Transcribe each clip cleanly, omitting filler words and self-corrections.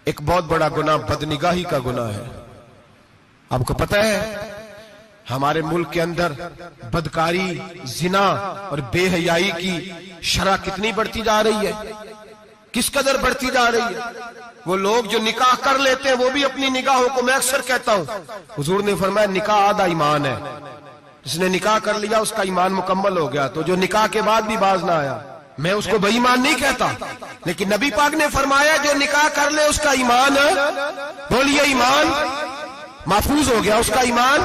ایک بہت بڑا گناہ بدنگاہی کا گناہ ہے. آپ کو پتہ ہے ہمارے ملک کے اندر بدکاری، زنا اور بے حیائی کی شرح کتنی بڑھتی جا رہی ہے، کس قدر بڑھتی جا رہی ہے. وہ لوگ جو نکاح کر لیتے ہیں وہ بھی اپنی نگاہوں کو، میں اکثر کہتا ہوں، حضور نے فرمایا نکاح آدھا ایمان ہے. جس نے نکاح کر لیا اس کا ایمان مکمل ہو گیا. تو جو نکاح کے بعد بھی باز نہ آیا، میں اس کو بے ایمان نہیں کہتا، لیکن نبی پاک نے فرمایا جو نکاح کر لے اس کا ایمان، بولیے ایمان محفوظ ہو گیا، اس کا ایمان،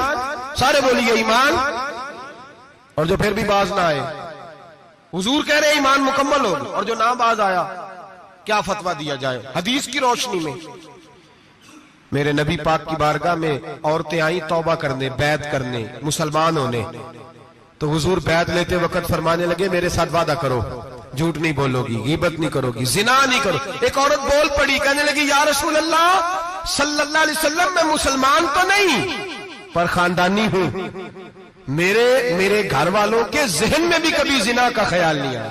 سارے بولیے ایمان. اور جو پھر بھی باز نہ آئے، حضور کہہ رہے ایمان مکمل ہو گیا. اور جو نہ باز آیا کیا فتویٰ دیا جائے حدیث کی روشنی میں؟ میرے نبی پاک کی بارگاہ میں عورتیں آئیں توبہ کرنے، بیعت کرنے، مسلمان ہونے. تو حضور بیعت لیتے وقت فرمانے لگے میرے ساتھ وعدہ کرو، جھوٹ نہیں بولو گی، غیبت نہیں کرو گی، زنا نہیں کرو. ایک عورت بول پڑی، کہنے لگی یا رسول اللہ صلی اللہ علیہ وسلم میں مسلمان تو نہیں پر خاندانی ہوں، میرے گھر والوں کے ذہن میں بھی کبھی زنا کا خیال نہیں آیا.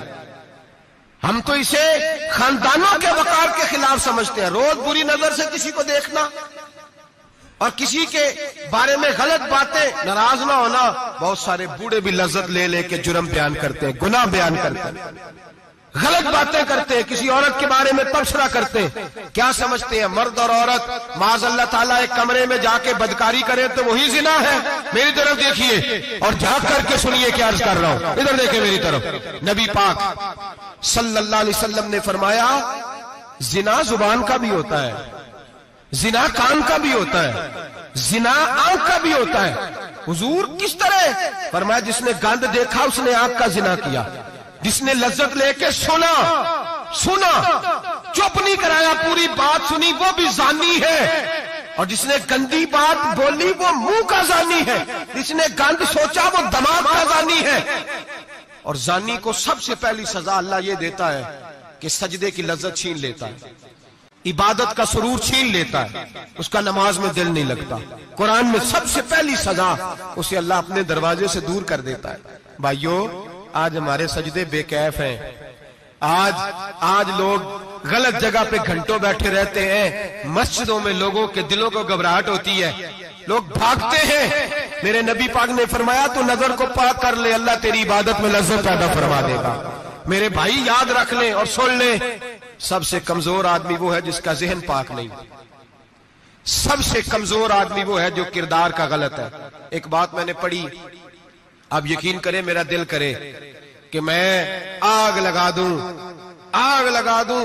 ہم تو اسے خاندانوں کے وقار کے خلاف سمجھتے ہیں. روز بری نظر سے کسی کو دیکھنا اور کسی کے بارے میں غلط باتیں، ناراض نہ ہونا. بہت سارے بوڑھے بھی لذت لے لے کے جرم بیان کرتے ہیں، گناہ بیان کرتے ہیں، غلط باتیں کرتے ہیں، کسی عورت کے بارے میں تبصرہ کرتے ہیں. کیا سمجھتے ہیں مرد اور عورت معاذ اللہ تعالیٰ ایک کمرے میں جا کے بدکاری کریں تو وہی زنا ہے؟ میری طرف دیکھیے اور جھانک کر کے سنیے کیا عرض کر رہا ہوں. ادھر دیکھیں میری طرف. نبی پاک صلی اللہ علیہ وسلم نے فرمایا زنا زبان کا بھی ہوتا ہے، زنا کان کا بھی ہوتا ہے، زنا آنکھ کا بھی ہوتا ہے. حضور کس طرح؟ فرمایا جس نے گند دیکھا اس نے آنکھ کا زنا کیا، جس نے لذت لے کے سنا چپ نہیں کرایا، پوری بات سنی، وہ بھی زانی ہے. اور جس نے گندی بات بولی وہ منہ کا زانی ہے، جس نے گند سوچا وہ دماغ کا زانی ہے. اور زانی کو سب سے پہلی سزا اللہ یہ دیتا ہے کہ سجدے کی لذت چھین لیتا ہے، عبادت کا سرور چھین لیتا ہے، اس کا نماز میں دل نہیں لگتا. قرآن میں سب سے پہلی سزا اسے اللہ اپنے دروازے سے دور کر دیتا ہے. بھائیو آج ہمارے سجدے بے کیف ہیں، آج لوگ غلط جگہ پہ گھنٹوں بیٹھے رہتے ہیں. مسجدوں میں لوگوں کے دلوں کو گھبراہٹ ہوتی ہے، لوگ بھاگتے ہیں. میرے نبی پاک نے فرمایا تو نظر کو پاک کر لے، اللہ تیری عبادت میں لذت پیدا فرما دے گا. میرے بھائی یاد رکھ لیں اور سن لیں، سب سے کمزور آدمی وہ ہے جس کا ذہن پاک نہیں. سب سے کمزور آدمی وہ ہے جو کردار کا غلط ہے. ایک بات میں نے پڑھی، آپ یقین کریں میرا دل کرے کہ میں آگ لگا دوں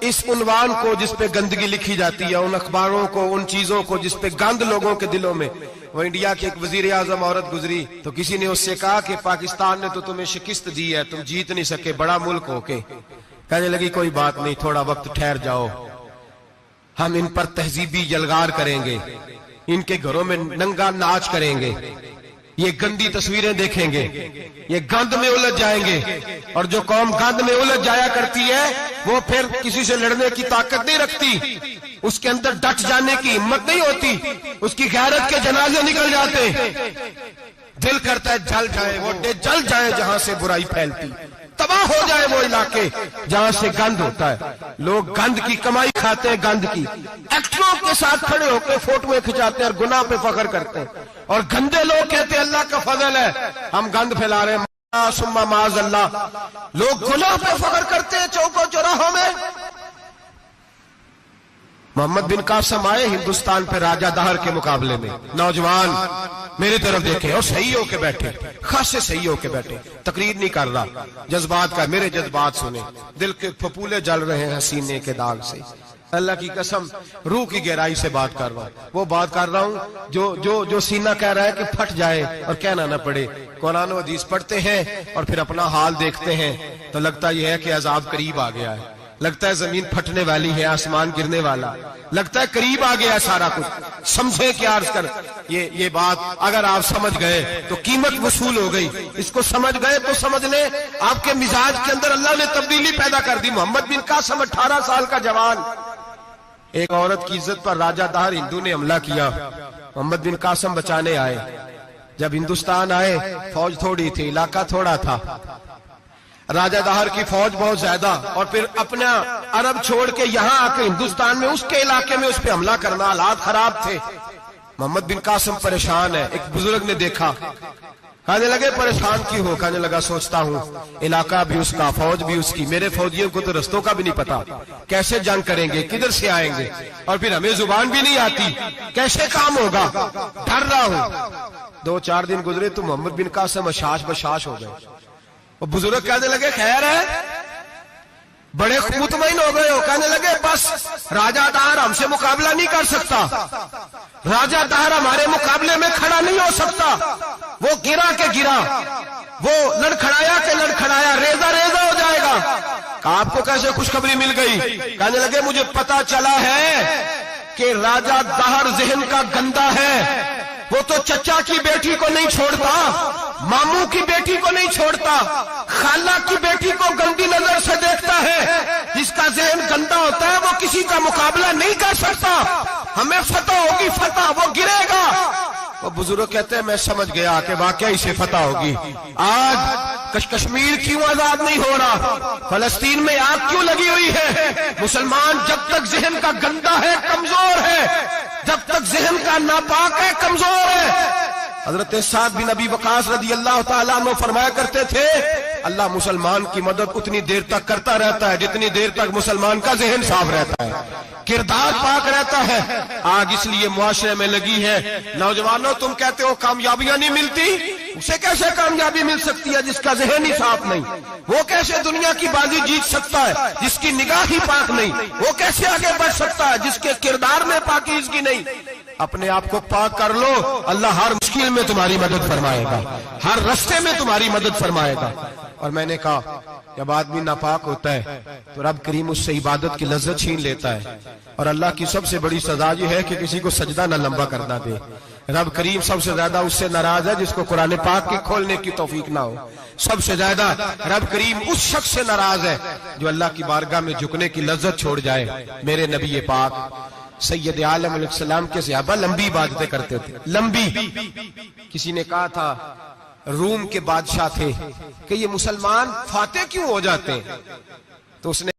اس عنوان کو جس پہ گندگی لکھی جاتی ہے، ان اخباروں کو، ان چیزوں کو جس پہ گند لوگوں کے دلوں میں. وہ انڈیا کی ایک وزیر اعظم عورت گزری تو کسی نے اس سے کہا کہ پاکستان نے تو تمہیں شکست دی ہے، تم جیت نہیں سکے بڑا ملک ہو کے. کہنے لگی کوئی بات نہیں، تھوڑا وقت ٹھہر جاؤ، ہم ان پر تہذیبی یلغار کریں گے، ان کے گھروں میں ننگا ناچ کریں گے، یہ گندی تصویریں دیکھیں گے، یہ گند میں الجھ جائیں گے. اور جو قوم گند میں الجھ جایا کرتی ہے وہ پھر کسی سے لڑنے کی طاقت نہیں رکھتی، اس کے اندر ڈٹ جانے کی ہمت نہیں ہوتی، اس کی غیرت کے جنازے نکل جاتے. دل کرتا ہے جل جائے وہ جل جائے جہاں سے برائی پھیلتی، تباہ ہو جائے وہ علاقے جہاں سے گند ہوتا ہے. لوگ گند کی کمائی کھاتے ہیں، گند کی. ایکٹروں کے ساتھ کھڑے ہو کے فوٹویں کھچاتے ہیں اور گناہ پہ فخر کرتے ہیں. اور گندے لوگ کہتے ہیں اللہ کا فضل ہے ہم گند پھیلا رہے ہیں، ثم معاذ اللہ. لوگ گناہ پہ فخر کرتے ہیں چوکوں چوراہوں میں. محمد بن قاسم آئے ہندوستان پہ راجہ دہر کے مقابلے میں، نوجوان میری طرف دیکھے اور صحیح ہو کے بیٹھے، خاصے صحیح ہو کے بیٹھے، تقریر نہیں کر رہا، جذبات کا. میرے جذبات سنیں، دل کے پھپولے جل رہے ہیں حسینے کے داغ سے. اللہ کی قسم روح کی گہرائی سے بات کر رہا ہوں، وہ بات کر رہا ہوں جو سینہ کہہ رہا ہے کہ پھٹ جائے اور کہنا نہ پڑے. قرآن و حدیث پڑھتے ہیں اور پھر اپنا حال دیکھتے ہیں تو لگتا یہ ہے کہ عذاب قریب آ گیا ہے، لگتا ہے زمین پھٹنے والی ہے، آسمان گرنے والا، لگتا ہے قریب آ گیا ہے سارا کچھ. سمجھے کیا عرض کر یہ بات اگر آپ سمجھ گئے تو قیمت وصول ہو گئی. اس کو سمجھ گئے تو سمجھ لیں آپ کے مزاج کے اندر اللہ نے تبدیلی پیدا کر دی. محمد بن قاسم 18 سال کا جوان، ایک عورت کی عزت پر راجہ دہر ہندو نے حملہ کیا، محمد بن قاسم بچانے آئے. جب ہندوستان آئے فوج تھوڑی تھی، علاقہ تھوڑا تھا، راجہ دہر کی فوج بہت زیادہ، اور پھر اپنا عرب چھوڑ کے یہاں آ کے ہندوستان میں اس کے علاقے میں اس پہ حملہ کرنا، حالات خراب تھے۔ محمد بن قاسم پریشان ہے۔ ایک بزرگ نے دیکھا، کہنے لگے پریشان کیوں ہو؟ کہنے لگا سوچتا ہوں علاقہ بھی اس کا، فوج بھی اس کی، میرے فوجیوں کو تو رستوں کا بھی نہیں پتا، کیسے جنگ کریں گے، کدھر سے آئیں گے، اور پھر ہمیں زبان بھی نہیں آتی، کیسے کام ہوگا، ڈر رہا ہوں۔ 2-4 دن گزرے تو محمد بن قاسم اشاش بشاش ہو گئے۔ وہ بزرگ کہنے لگے خیر ہے، بڑے مطمئن ہو گئے ہو؟ کہنے لگے بس راجہ دہر ہم سے مقابلہ نہیں کر سکتا، راجہ دہر ہمارے مقابلے میں کھڑا نہیں ہو سکتا، وہ گرا کے گرا، وہ لڑکھڑایا کے لڑکھڑایا، ریزہ ریزہ ہو جائے گا۔ کہا آپ کو کیسے خوشخبری مل گئی؟ کہنے لگے مجھے پتا چلا ہے کہ راجہ دہر ذہن کا گندا ہے، وہ تو چچا کی بیٹی کو نہیں چھوڑتا، ماموں کی بیٹی کو نہیں چھوڑتا، خالہ کی بیٹی کو گندی نظر سے دیکھتا ہے۔ جس کا ذہن گندا ہوتا ہے وہ کسی کا مقابلہ نہیں کر سکتا، ہمیں فتح ہوگی، فتح، وہ گرے گا۔ وہ بزرگ کہتے ہیں میں سمجھ گیا کہ واقعی سے فتح ہوگی۔ آج کشمیر کیوں آزاد نہیں ہو رہا، فلسطین میں آگ کیوں لگی ہوئی ہے؟ مسلمان جب تک ذہن کا گندا ہے کمزور ہے، جب تک ذہن کا ناپاک ہے کمزور ہے۔ حضرت سعد بن ابی وقاص رضی اللہ تعالیٰ عنہ فرمایا کرتے تھے اللہ مسلمان کی مدد اتنی دیر تک کرتا رہتا ہے جتنی دیر تک مسلمان کا ذہن صاف رہتا ہے، کردار پاک رہتا ہے۔ آج اس لیے معاشرے میں لگی ہے، نوجوانوں تم کہتے ہو کامیابیاں نہیں ملتی، اسے کیسے کامیابی مل سکتی ہے جس کا ذہن ہی صاف نہیں؟ وہ کیسے دنیا کی بازی جیت سکتا ہے جس کی نگاہ ہی پاک نہیں؟ وہ کیسے آگے بڑھ سکتا ہے جس کے کردار میں پاکیزگی نہیں؟ اپنے آپ کو پاک کر لو، اللہ ہر مشکل میں تمہاری مدد فرمائے گا، ہر رستے میں تمہاری مدد فرمائے گا۔ اور میں نے کہا جب آدمی ناپاک ہوتا ہے تو رب کریم اس سے عبادت کی لذت چھین لیتا ہے، اور اللہ کی سب سے بڑی سزا یہ ہے کہ کسی کو سجدہ نہ لمبا کرنا دے۔ رب کریم سب سے زیادہ اس سے ناراض ہے جس کو قرآن پاک کے کھولنے کی توفیق نہ ہو۔ سب سے زیادہ رب کریم اس شخص سے ناراض ہے جو اللہ کی بارگاہ میں جھکنے کی لذت چھوڑ جائے۔ میرے نبی پاک سید عالم علیہ السلام کے صحابہ لمبی عبادتیں کرتے تھے، لمبی۔ کسی نے کہا تھا روم کے بادشاہ تھے کہ یہ مسلمان فاتح کیوں ہو جاتے ہیں؟ تو اس نے